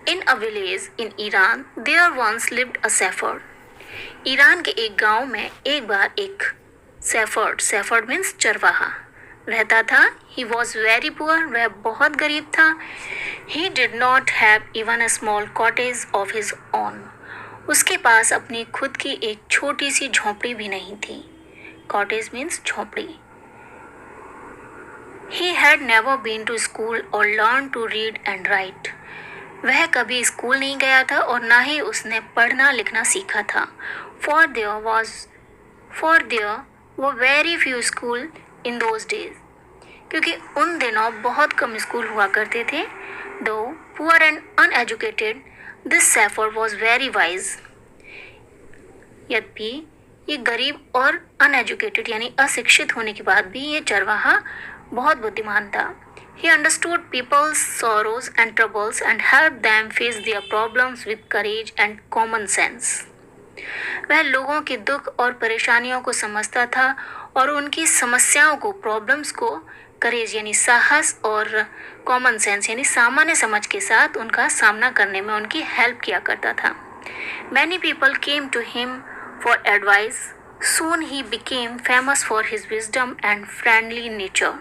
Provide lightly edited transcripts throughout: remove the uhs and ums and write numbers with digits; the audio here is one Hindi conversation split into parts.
In a village in Iran, there once lived a shepherd. Iran के एक गांव में एक बार एक सेफर्ड मीन्स चरवाहा रहता था. ही वॉज वेरी पुअर, वह बहुत गरीब था. He did not have even a small cottage of his own. उसके पास अपनी खुद की एक छोटी सी झोंपड़ी भी नहीं थी. कॉटेज मीन्स झोंपड़ी. He had never been to school और learn to read and write. वह कभी स्कूल नहीं गया था और ना ही उसने पढ़ना लिखना सीखा था. For there were very few school in those days. क्योंकि उन दिनों बहुत कम स्कूल हुआ करते थे. दो poor and uneducated, this shepherd was very wise. यद्यपि ये गरीब और अनएजुकेटेड यानी अशिक्षित होने के बाद भी ये चरवाहा बहुत बुद्धिमान था. He understood people's sorrows and troubles and helped them face their problems with courage and common sense. वह लोगों के दुख और परेशानियों को समझता था और उनकी समस्याओं को, प्रॉब्लम्स को करेज यानी साहस और कॉमन सेंस यानी सामान्य समझ के साथ उनका सामना करने में उनकी हेल्प किया करता था. Many people came to him for advice. Soon he became famous for his wisdom and friendly nature.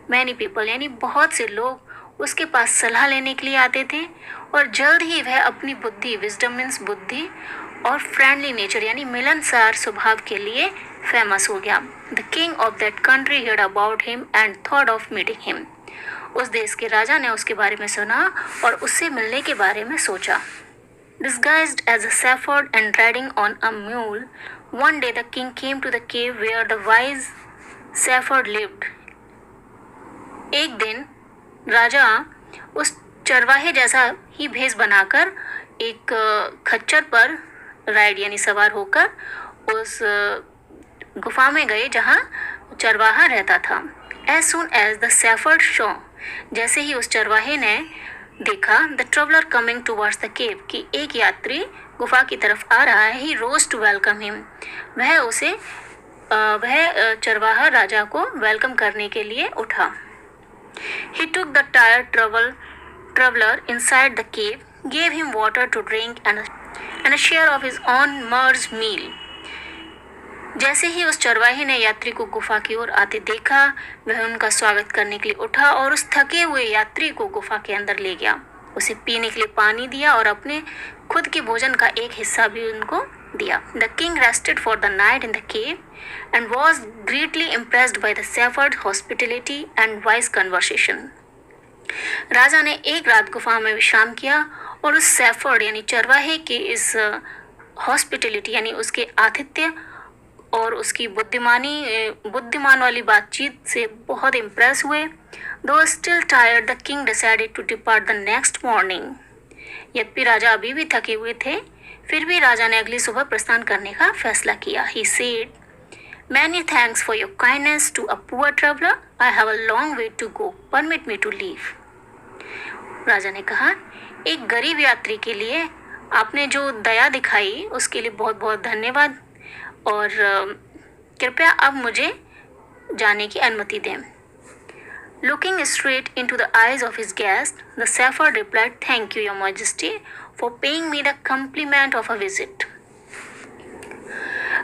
Many people यानी बहुत से लोग उसके पास सलाह लेने के लिए आते थे और जल्द ही वह अपनी बुद्धि, विजडम मीन्स बुद्धि, और फ्रेंडली नेचर यानी मिलनसार स्वभाव के लिए फेमस हो गया. The king of that country heard about him and thought of meeting him. उस देश के राजा ने उसके बारे में सुना और उससे मिलने के बारे में सोचा. Disguised as a shepherd and riding on a mule, one day the king came to the cave where the wise shepherd lived. एक दिन राजा उस चरवाहे जैसा ही भेष बनाकर एक खच्चर पर राइड यानी सवार होकर उस गुफा में गए जहाँ चरवाहा रहता था. As soon as the shepherd saw, जैसे ही उस चरवाहे ने देखा the traveler coming towards the cave कि एक यात्री गुफा की तरफ आ रहा है, he rose to welcome him. वह चरवाहा राजा को वेलकम करने के लिए उठा. He took the tired traveler inside the cave, gave him water to drink and a share of his own mer's meal. जैसे ही उस चरवाहे ने यात्री को गुफा की ओर आते देखा, वह उनका स्वागत करने के लिए उठा और उस थके हुए यात्री को गुफा के अंदर ले गया. उसे पीने के लिए पानी दिया और अपने खुद के भोजन का एक हिस्सा भी उनको दिया. The king rested for the night in the cave and was greatly impressed by the shepherd's hospitality and wise conversation. राजा ने एक रात गुफा में विश्राम किया और उस शेफर्ड यानी चरवाहे के इस हॉस्पिटलिटी यानी उसके आतिथ्य और उसकी बुद्धिमान वाली बातचीत से बहुत इम्प्रेस हुए. Though still tired, the king decided to depart the next morning. यद्यपि राजा अभी भी थके हुए थे, फिर भी राजा ने अगली सुबह प्रस्थान करने का फैसला किया. He said, "Many thanks for your kindness to a poor traveler. I have a long way to go. Permit me to leave." राजा ने कहा, एक गरीब यात्री के लिए आपने जो दया दिखाई उसके लिए बहुत बहुत धन्यवाद और कृपया अब मुझे जाने की अनुमति दें. Looking straight into the eyes of his guest, the shepherd replied, "Thank you, Your Majesty, for paying me the compliment of a visit."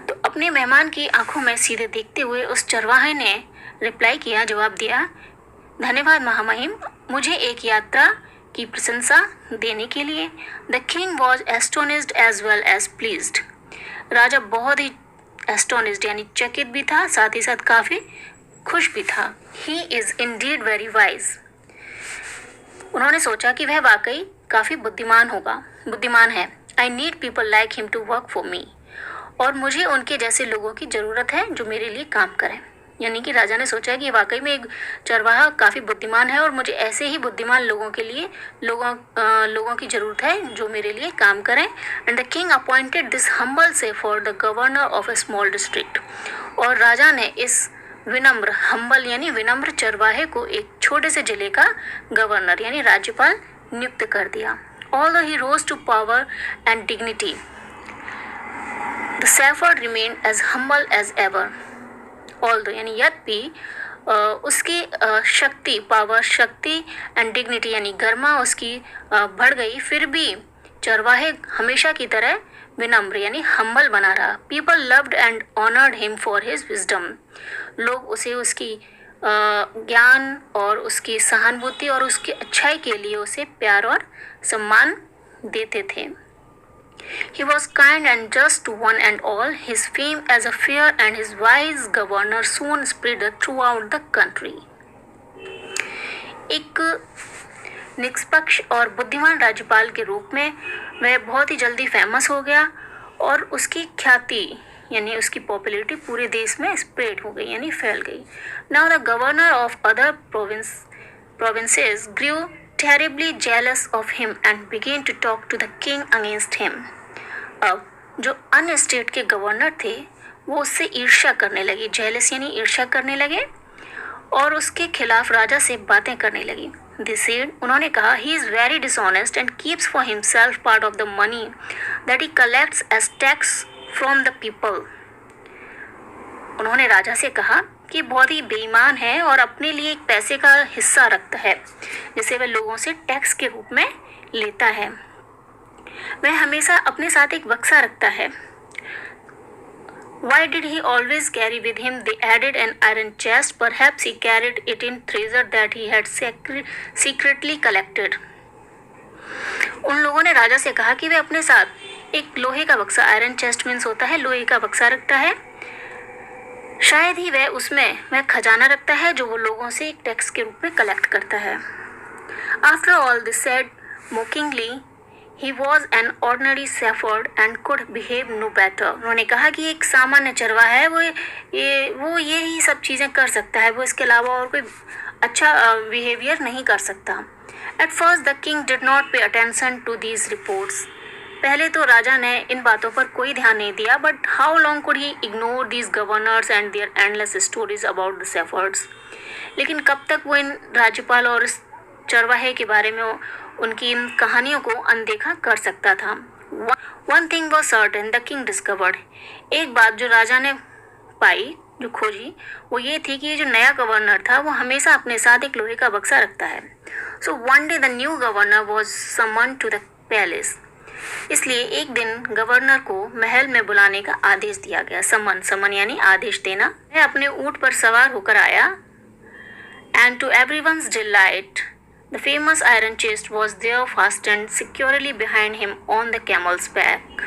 तो अपने मेहमान की आंखों में सीधे देखते हुए उस चरवाहे ने रिप्लाई किया, जवाब दिया, धन्यवाद महामहिम, मुझे एक यात्रा की प्रशंसा देने के लिए. The king was astonished as well as pleased. राजा बहुत ही astonished यानी चकित भी था, साथ ही साथ काफी खुश भी था. He is indeed very wise. उन्होंने सोचा कि वह वाकई काफी बुद्धिमान है. I need people like him to work for me. और मुझे उनके जैसे लोगों की जरूरत है जो मेरे लिए काम करें. यानी कि राजा ने सोचा कि वाकई में एक चरवाहा काफी बुद्धिमान है और मुझे ऐसे ही बुद्धिमान लोगों के लिए लोगों की जरूरत है जो मेरे लिए काम करें. And the king appointed this humble shepherd the governor of A small district. और राजा ने इस विनम्र चरवाहे को एक छोटे से जिले का गवर्नर यानी राज्यपाल नियुक्त कर दिया. Although he rose to power and dignity, the shepherd remained as humble as ever. Although यानी यद्यपि उसकी शक्ति, पावर, शक्ति एंड डिग्निटी यानी गरिमा उसकी बढ़ गई, फिर भी चरवाहे हमेशा की तरह विनम्र यानी हम्बल बना रहा। People loved and honoured him for his wisdom. लोग उसे उसकी ज्ञान और उसकी सहानुभूति और उसकी अच्छाई के लिए उसे प्यार और सम्मान देते थे। He was kind and just to one and all. His fame as a fair and his wise governor soon spread throughout the country. एक निष्पक्ष और बुद्धिमान राज्यपाल के रूप में वह बहुत ही जल्दी फेमस हो गया और उसकी ख्याति यानी उसकी पॉपुलैरिटी पूरे देश में स्प्रेड हो गई यानी फैल गई। Now the governor of other provinces grew terribly jealous of him and began to talk to the king against him. अब जो अन्य स्टेट के गवर्नर थे वो उससे ईर्ष्या करने लगे, जेलस यानी ईर्ष्या करने लगे और उसके खिलाफ राजा से बातें करने लगी। They said, उन्होंने कहा, he is very dishonest and keeps for himself part of the money that he collects as tax from the people. उन्होंने राजा से कहा कि बहुत ही बेईमान है और अपने लिए एक पैसे का हिस्सा रखता है जिसे वह लोगों से टैक्स के रूप में लेता है। वह हमेशा अपने साथ एक बक्सा रखता है। Why did he always carry with him? They added an iron chest. Perhaps he carried it in treasure that he had secretly collected. उन लोगों ने राजा से कहा कि वे अपने साथ एक लोहे का बक्सा, आयरन चेस्ट मीन्स होता है लोहे का बक्सा, रखता है। शायद ही वह खजाना रखता है जो वो लोगों से एक टैक्स के रूप में कलेक्ट करता है। After all this said mockingly, he was an ordinary shepherd and could behave no better. उन्होंने कहा कि एक सामान्य चरवाहा है, वो ये ही सब चीज़ें कर सकता है, वो इसके अलावा और कोई अच्छा बिहेवियर नहीं कर सकता। At first the king did not pay attention to these reports. पहले तो राजा ने इन बातों पर कोई ध्यान नहीं दिया, but how long could he ignore these governors and their endless stories about the shepherds? लेकिन कब तक वो इन राज्यपाल और चरवाहे के बारे में उनकी इन कहानियों को अनदेखा कर सकता था। One thing was certain, the king discovered. एक बात जो राजा ने पाई, जो खोजी, वो ये थी कि ये जो नया गवर्नर था वो हमेशा अपने साथ एक लोहे का बक्सा रखता है। So one day the new governor was summoned to the palace. इसलिए एक दिन गवर्नर को महल में बुलाने का आदेश दिया गया। समन यानी आदेश देना। वह अपने ऊंट पर सवार होकर आया। And to everyone's delight, the famous iron chest was there fastened securely behind him on the camel's back.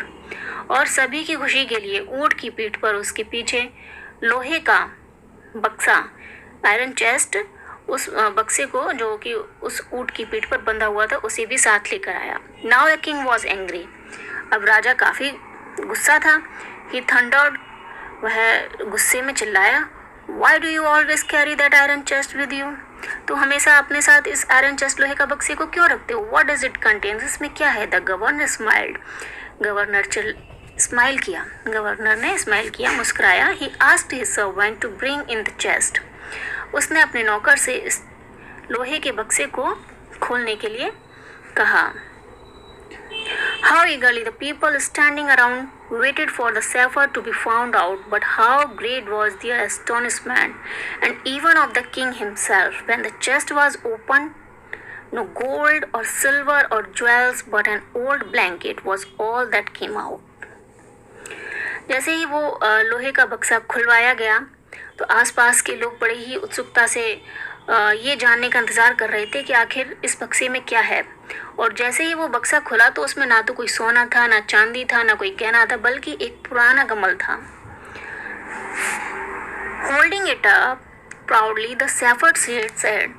और सभी की खुशी के लिए ऊंट की पीठ पर उसके पीछे लोहे का बक्सा, आयरन चेस्ट, उस बक्से को जो कि उस ऊंट की पीठ पर बंधा हुआ था उसे भी साथ लेकर आया। Now the king was angry. अब राजा काफ़ी गुस्सा था। He thundered. वह गुस्से में चिल्लाया, Why do you always carry that iron chest with you? तो हमेशा अपने साथ इस आयरन चेस्ट लोहे का बक्से को क्यों रखते हो? What does it contain? इसमें क्या है? The governor smiled. गवर्नर ने स्माइल किया, मुस्कुराया। He asked his servant to bring in the chest. उसने अपने नौकर से इस लोहे के बक्से को खोलने के लिए कहा। How eagerly the people standing around waited for the shepherd to be found out, but how great was their astonishment, and even of the king himself, when the chest was opened. No gold or silver or jewels, but an old blanket was all that came out. जैसे ही वो लोहे का बक्सा खुलवाया गया तो आसपास के लोग बड़े ही उत्सुकता से ये जानने का इंतज़ार कर रहे थे कि आखिर इस बक्से में क्या है। और जैसे ही वो बक्सा खुला तो उसमें ना तो कोई सोना था, ना चांदी था, ना कोई गहना था, बल्कि एक पुराना कमल था। Holding it up proudly, the shepherd said,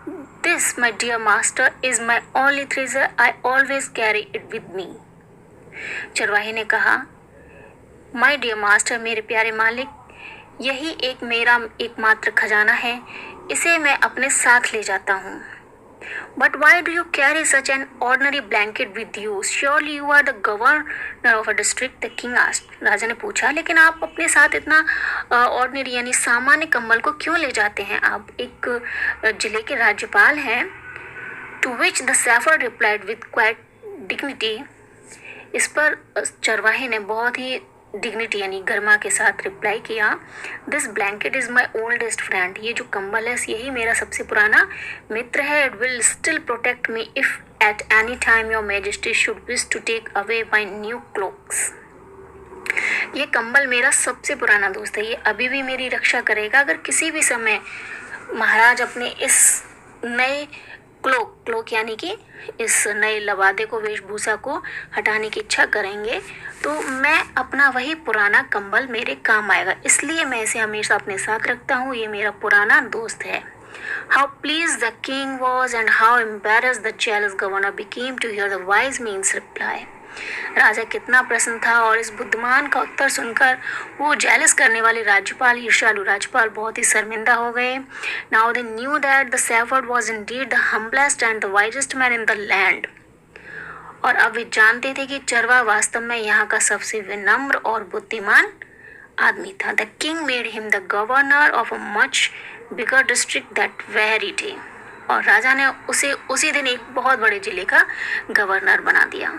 "This, my dear master, is my only treasure. I always carry it with me." चरवाहे ने कहा, "My dear master, मेरे प्यारे मालिक, यही एक मेरा एकमात्र खजाना है, इसे मैं अपने साथ ले जाता हूँ। But why do you carry such an ordinary blanket with you? Surely you are the governor of a district," the king asked. राजा ने पूछा, लेकिन आप अपने साथ इतना ऑर्डिनरी यानी सामान्य कंबल को क्यों ले जाते हैं? आप एक जिले के राज्यपाल हैं। To which the shepherd replied with quiet dignity. इस पर चरवाहे ने बहुत ही डिग्निटी यानी गर्मा के साथ रिप्लाई किया, this blanket is my oldest friend, ये जो कंबल है यही मेरा सबसे पुराना मित्र है। It will still protect me if at any time your majesty should wish to take away my new cloaks. ये कंबल मेरा सबसे पुराना दोस्त है, ये अभी भी मेरी रक्षा करेगा। अगर किसी भी समय महाराज अपने इस नए क्लोक यानी कि इस नए लबादे को, वेशभूषा को हटाने की इच्छा करेंगे तो मैं अपना वही पुराना कंबल मेरे काम आएगा, इसलिए मैं इसे हमेशा अपने साथ रखता हूँ, ये मेरा पुराना दोस्त है। How pleased the king was and how embarrassed the jealous governor became to hear the wise man's reply. राजा कितना प्रसन्न था और इस बुद्धिमान का उत्तर सुनकर वो जेलस करने वाले राज्यपाल, ईर्ष्यालु राज्यपाल बहुत ही शर्मिंदा हो गए। Now they knew that the shepherd was indeed the humblest and the wisest man in the land. और अब वे जानते थे कि चरवा वास्तव में यहाँ का सबसे विनम्र और बुद्धिमान आदमी था। The king made him the governor of a much bigger district that very day. और राजा ने उसे उसी दिन एक बहुत बड़े जिले का गवर्नर बना दिया।